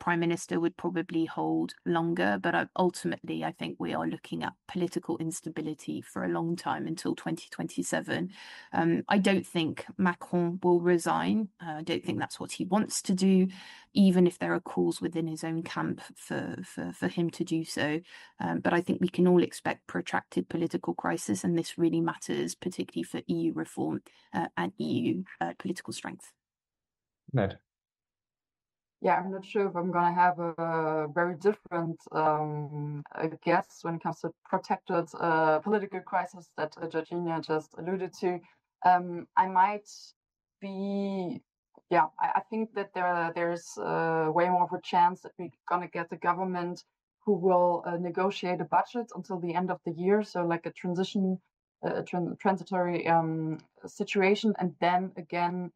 prime minister would probably hold longer, but ultimately I think we are looking at political instability for a long time until 2027. I don't think Macron will resign. I don't think that's what he wants to do, even if there are calls within his own camp for him to do so. But I think we can all expect protracted political crisis, and this really matters, particularly for EU reform and EU political strength. Ned. Yeah, I'm not sure if I'm going to have a very different guess when it comes to protected political crisis that Georgina just alluded to. I might be, I think that there's way more of a chance that we're going to get a government who will negotiate a budget until the end of the year. So like a transition transitory situation, and then again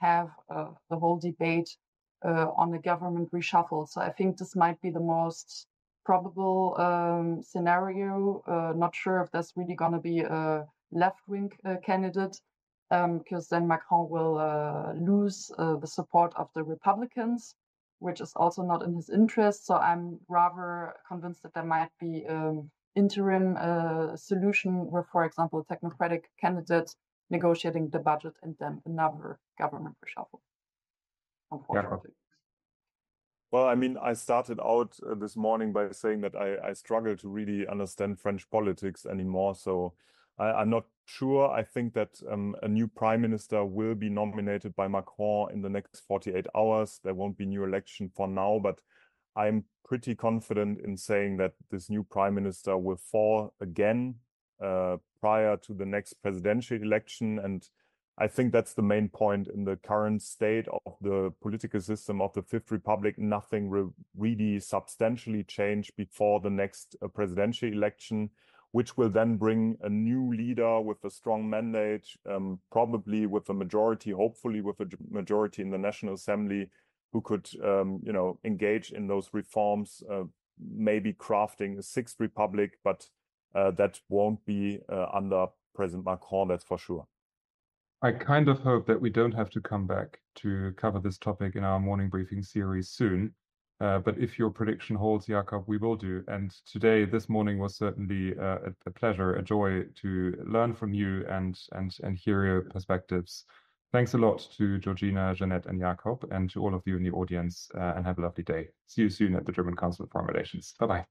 have the whole debate on the government reshuffle. So I think this might be the most probable scenario. Not sure if there's really going to be a left-wing candidate, because then Macron will lose the support of the Republicans, which is also not in his interest. So I'm rather convinced that there might be interim solution with, for example, a technocratic candidate negotiating the budget and then another government reshuffle, unfortunately. Well, I mean, I started out this morning by saying that I struggle to really understand French politics anymore. So I'm not sure. I think that a new prime minister will be nominated by Macron in the next 48 hours. There won't be new election for now, but I'm pretty confident in saying that this new prime minister will fall again prior to the next presidential election. And I think that's the main point in the current state of the political system of the Fifth Republic. Nothing will really substantially change before the next presidential election, which will then bring a new leader with a strong mandate, probably with a majority, hopefully with a majority in the National Assembly, who could, engage in those reforms, maybe crafting a sixth republic, but that won't be under President Macron, that's for sure. I kind of hope that we don't have to come back to cover this topic in our morning briefing series soon. But if your prediction holds, Jakob, we will do. And today, this morning was certainly a pleasure, a joy to learn from you and hear your perspectives. Thanks a lot to Georgina, Jeanette, and Jakob, and to all of you in the audience, and have a lovely day. See you soon at the German Council of Foreign Relations. Bye-bye.